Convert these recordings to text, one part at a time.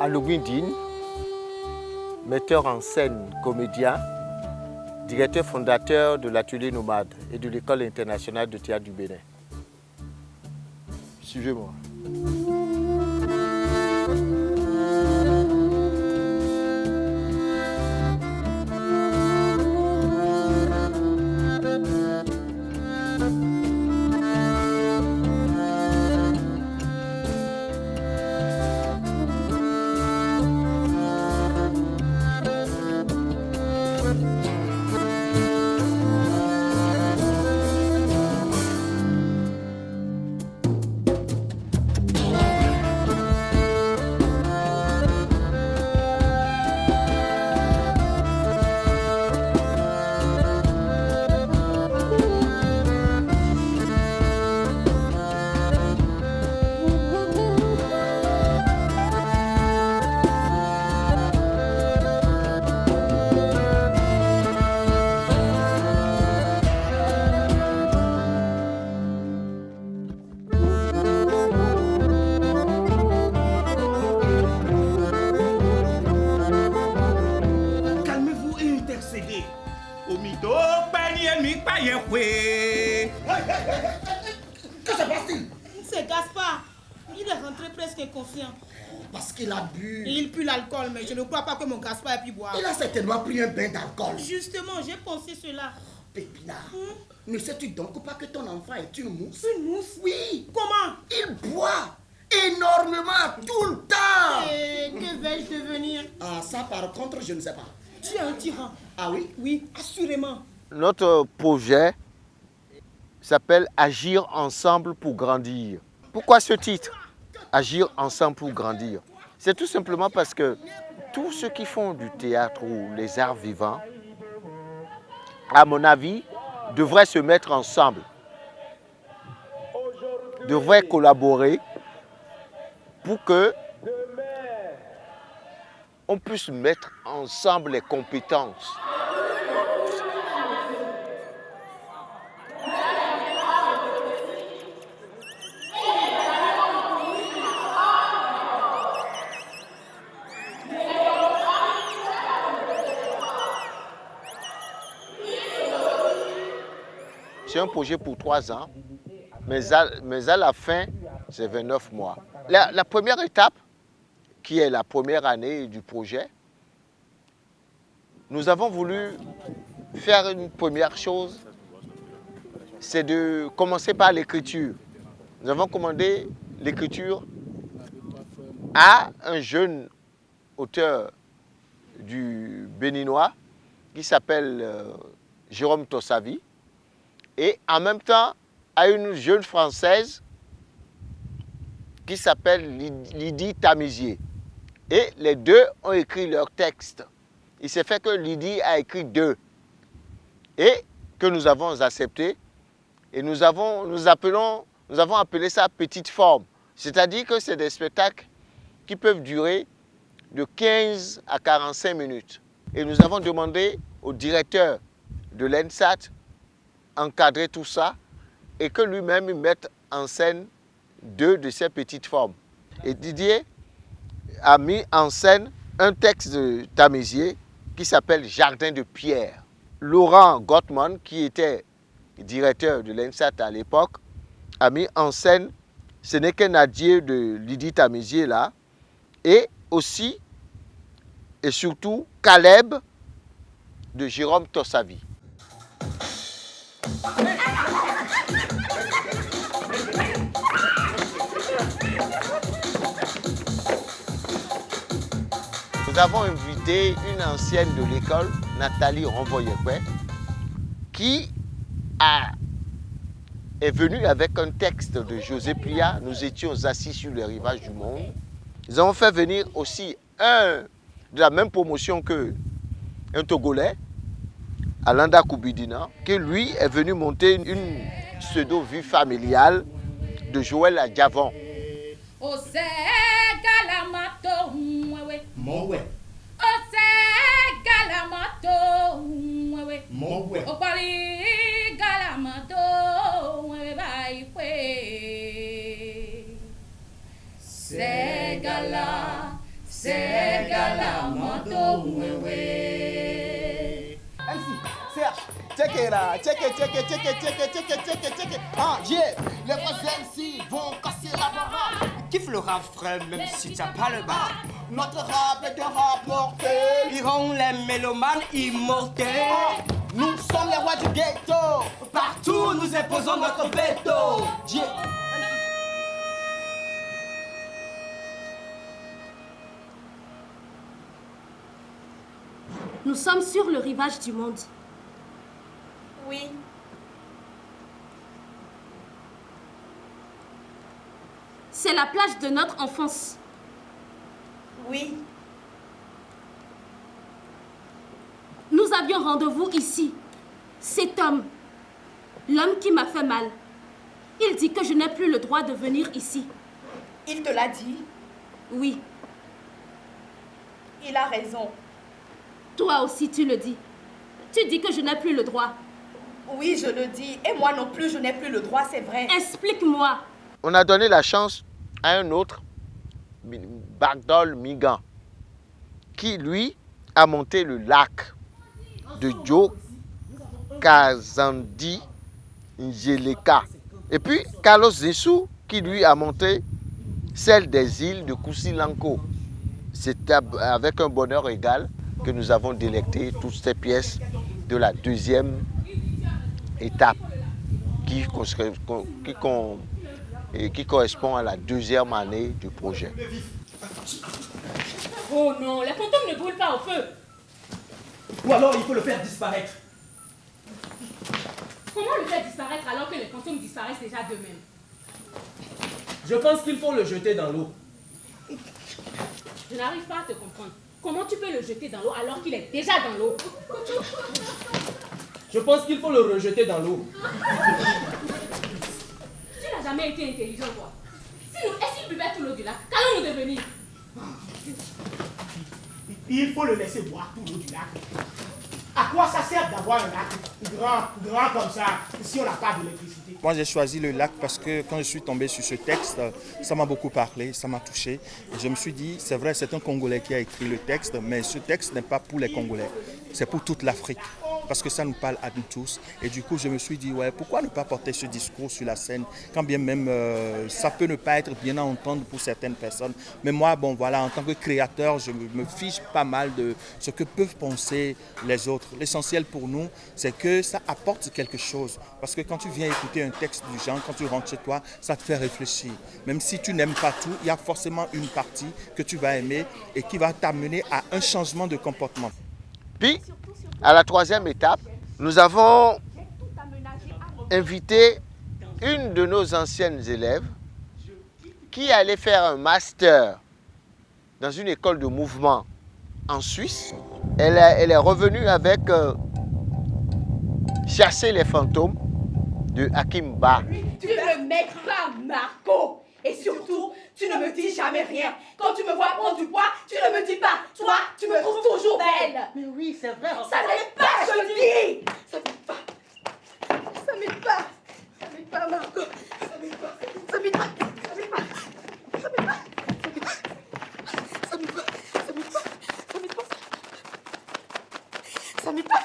Aloguindine, metteur en scène, comédien, directeur fondateur de l'Atelier Nomade et de l'École internationale de théâtre du Bénin. Suivez-moi. Que se passe-t-il? C'est Gaspard. Il est rentré presque inconscient. Parce qu'il a bu. Il pue l'alcool, mais je ne crois pas que mon Gaspard ait pu boire. Il a certainement pris un bain d'alcool. Justement, j'ai pensé cela. Pépina, ne sais-tu donc pas que ton enfant est une mousse? Une mousse? Oui. Comment? Il boit énormément, tout le temps. Et que vais-je devenir? Ah, ça par contre, je ne sais pas. Tu es un tyran. Ah oui? Oui, assurément. Notre projet s'appelle Agir ensemble pour grandir. Pourquoi ce titre? Agir ensemble pour grandir. C'est tout simplement parce que tous ceux qui font du théâtre ou les arts vivants, à mon avis, devraient se mettre ensemble, devraient collaborer pour que on puisse mettre ensemble les compétences. C'est un projet pour 3 ans, mais à la fin, c'est 29 mois. La première étape, qui est la première année du projet, nous avons voulu faire une première chose, c'est de commencer par l'écriture. Nous avons commandé l'écriture à un jeune auteur du Béninois qui s'appelle Jérôme Tossavi, et en même temps à une jeune Française qui s'appelle Lydie Tamizier. Et les deux ont écrit leur texte. Il s'est fait que Lydie a écrit 2 et que nous avons accepté. Et nous avons appelé ça petite forme. C'est-à-dire que c'est des spectacles qui peuvent durer de 15 à 45 minutes. Et nous avons demandé au directeur de l'ENSAT encadrer tout ça et que lui-même mette en scène 2 de ces petites formes. Et Didier a mis en scène un texte de Tamizier qui s'appelle Jardin de pierre. Laurent Gottman, qui était directeur de l'ENSAT à l'époque, a mis en scène Ce n'est qu'un adieu de Lydie Tamizier là, et aussi et surtout Caleb de Jérôme Tossavi. Nous avons invité une ancienne de l'école, Nathalie Renvoyekwe, qui est venue avec un texte de José Plia. Nous étions assis sur les rivages du monde. Nous avons fait venir aussi un de la même promotion que un Togolais, Alanda Koubidina, qui lui est venu monter une pseudo-vie familiale de Joël Adjavon. C'est Galamoto Mwewe. Serge, check it out, check it. Ah, yeah, les vrais MC vont casser la baraque. Kiffe le rap frère, même si t'as pas le bar. Notre rap est un rap mortel. Ils rendent les mélomanes immortels. Nous sommes les rois du ghetto. Partout nous imposons notre veto. Yeah. Nous sommes sur le rivage du monde. Oui. C'est la plage de notre enfance. Oui. Nous avions rendez-vous ici. Cet homme, l'homme qui m'a fait mal, il dit que je n'ai plus le droit de venir ici. Il te l'a dit. Oui, Il a raison. toi aussi tu le dis. Tu dis que je n'ai plus le droit. Oui, je le dis. Et moi non plus, je n'ai plus le droit, c'est vrai. Explique-moi. On a donné la chance à un autre, Bagdol Migan, qui lui a monté le lac de Joe Kazandi Njeleka. Et puis Carlos Zessou qui lui a monté celle des îles de Kusilanko. C'est avec un bonheur égal que nous avons délecté toutes ces pièces de la deuxième étape qui correspond à la deuxième année du projet. Oh non, les fantômes ne brûlent pas au feu. Ou alors il faut le faire disparaître. Comment le faire disparaître alors que les fantômes disparaissent déjà d'eux-mêmes? Je pense qu'il faut le jeter dans l'eau. Je n'arrive pas à te comprendre. Comment tu peux le jeter dans l'eau alors qu'il est déjà dans l'eau? Je pense qu'il faut le rejeter dans l'eau. Tu n'as jamais été intelligent, toi. Est-ce qu'il buvait tout l'eau du lac? Qu'allons-nous devenir? Il faut le laisser boire tout l'eau du lac. À quoi ça sert d'avoir un lac grand comme ça si on n'a pas d'électricité? Moi, j'ai choisi le lac parce que quand je suis tombé sur ce texte, ça m'a beaucoup parlé, ça m'a touché. Et je me suis dit, c'est vrai, c'est un Congolais qui a écrit le texte, mais ce texte n'est pas pour les Congolais, c'est pour toute l'Afrique. Parce que ça nous parle à nous tous. Et du coup, je me suis dit, ouais, pourquoi ne pas porter ce discours sur la scène, quand bien même ça peut ne pas être bien à entendre pour certaines personnes. Mais moi, bon, voilà, en tant que créateur, je me fiche pas mal de ce que peuvent penser les autres. L'essentiel pour nous, c'est que ça apporte quelque chose. Parce que quand tu viens écouter un texte du genre, quand tu rentres chez toi, ça te fait réfléchir. Même si tu n'aimes pas tout, il y a forcément une partie que tu vas aimer et qui va t'amener à un changement de comportement. Puis, à la troisième étape, nous avons invité une de nos anciennes élèves qui allait faire un master dans une école de mouvement en Suisse. Elle est revenue avec Chasser les fantômes de Hakim Ba. Tu ne m'aides pas, Marco. Et surtout, tu ne me dis jamais rien. Quand tu me vois prendre du poids, tu ne me dis pas. Toi, tu me trouves toujours belle. Mais oui, c'est vrai. Ça m'aide pas, je le dis. Ça m'aide pas. Ça m'aide pas. Ça m'aide pas, Marco. Ça m'aide pas. Ça m'aide pas. Ça m'aide pas. Ça m'aide pas. Ça m'aide pas. Ça m'aide pas. Ça m'aide pas. Ça m'aide pas.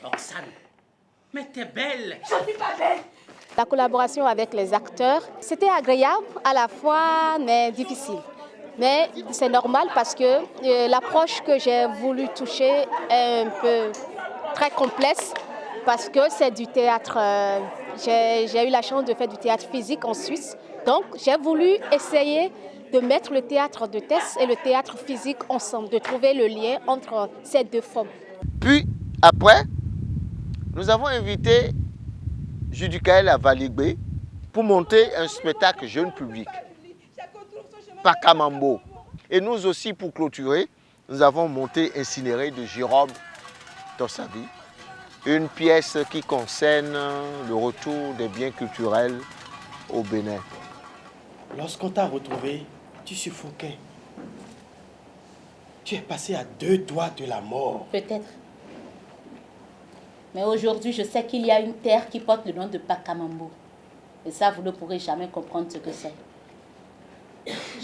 Roxane, mais t'es belle. Je ne suis pas belle. La collaboration avec les acteurs, c'était agréable à la fois, mais difficile. Mais c'est normal parce que l'approche que j'ai voulu toucher est un peu très complexe parce que c'est du théâtre. J'ai eu la chance de faire du théâtre physique en Suisse. Donc j'ai voulu essayer de mettre le théâtre de texte et le théâtre physique ensemble, de trouver le lien entre ces deux formes. Puis, après, nous avons invité Judicaël Avaligbe pour monter un spectacle jeune public, Pakamambo. Et nous aussi, pour clôturer, nous avons monté Incinéré de Jérôme Tossavi, une pièce qui concerne le retour des biens culturels au Bénin. Lorsqu'on t'a retrouvé, tu suffoquais. Tu es passé à 2 doigts de la mort. Peut-être. Mais aujourd'hui, je sais qu'il y a une terre qui porte le nom de Pakamambo. Et ça, vous ne pourrez jamais comprendre ce que c'est.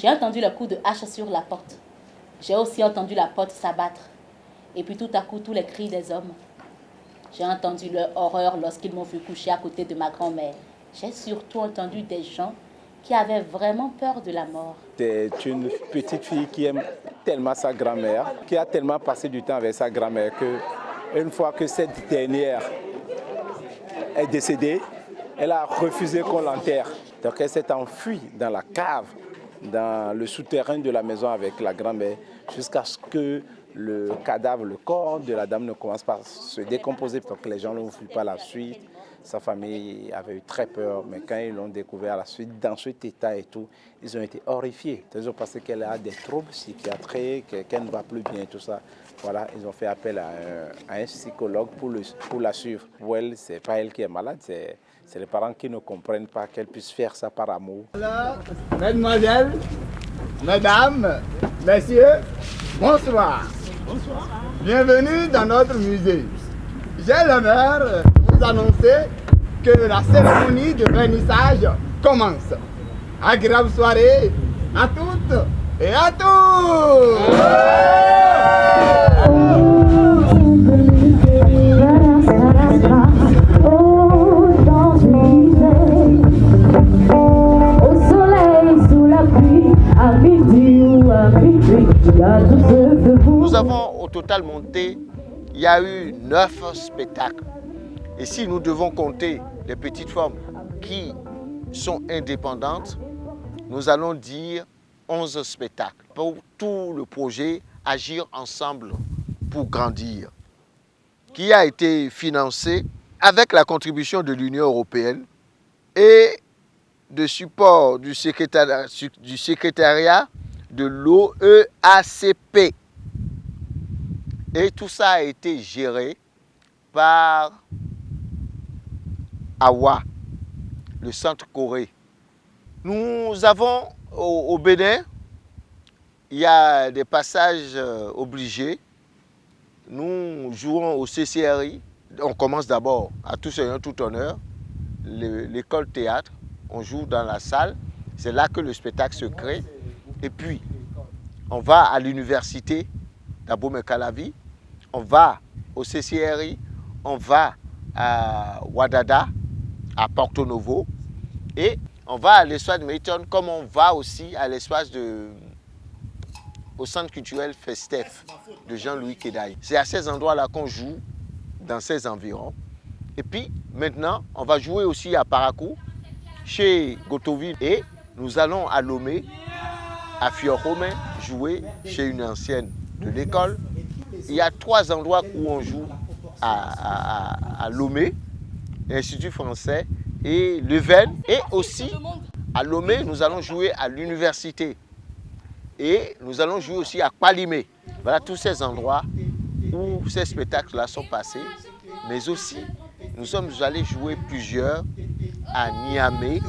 J'ai entendu le coup de hache sur la porte. J'ai aussi entendu la porte s'abattre. Et puis tout à coup, tous les cris des hommes. J'ai entendu leur horreur lorsqu'ils m'ont vu coucher à côté de ma grand-mère. J'ai surtout entendu des gens qui avaient vraiment peur de la mort. C'est une petite fille qui aime tellement sa grand-mère, qui a tellement passé du temps avec sa grand-mère qu'une fois que cette dernière est décédée, elle a refusé qu'on l'enterre. Donc elle s'est enfuie dans la cave, dans le souterrain de la maison avec la grand-mère, jusqu'à ce que le cadavre, le corps de la dame ne commence pas à se décomposer. Donc les gens n'ont vu pas la suite. Sa famille avait eu très peur, mais quand ils l'ont découvert à la suite, dans cet état et tout, ils ont été horrifiés. Ils ont pensé qu'elle a des troubles psychiatriques, qu'elle ne va plus bien et tout ça. Voilà, ils ont fait appel à un psychologue pour la suivre. Pour elle, ce n'est pas elle qui est malade, c'est les parents qui ne comprennent pas qu'elle puisse faire ça par amour. Alors, mesdemoiselles, mesdames, messieurs, bonsoir. Bonsoir. Bienvenue dans notre musée. J'ai l'honneur de vous annoncer que la cérémonie de vernissage commence. Agréable soirée à toutes et à tous. Nous avons au total monté, il y a eu 9 spectacles. Et si nous devons compter les petites formes qui sont indépendantes, nous allons dire 11 spectacles. Pour tout le projet Agir ensemble pour grandir, qui a été financé avec la contribution de l'Union européenne et de support du secrétariat de l'OEACP. Et tout ça a été géré par AWA, le Centre Corée. Nous avons au Bénin, il y a des passages obligés. Nous jouons au CCRI. On commence d'abord à tout seigneur, tout honneur, l'école théâtre. On joue dans la salle. C'est là que le spectacle se crée. Et puis, on va à l'université d'Abomey-Calavi. On va au CCRI. On va à Wadada, à Porto Novo. Et on va à l'espace de Mayton, comme on va aussi à l'espace au centre culturel Festef de Jean-Louis Kedaï. C'est à ces endroits-là qu'on joue, dans ces environs. Et puis, maintenant, on va jouer aussi à Parakou, chez Gotoville. Et nous allons à Lomé, à Fioromé, jouer chez une ancienne de l'école. Il y a 3 endroits où on joue à Lomé, l'Institut français, et Leuven. Et aussi, à Lomé, nous allons jouer à l'université. Et nous allons jouer aussi à Kwalimé. Voilà tous ces endroits où ces spectacles-là sont passés. Mais aussi, nous sommes allés jouer plusieurs à Niamey.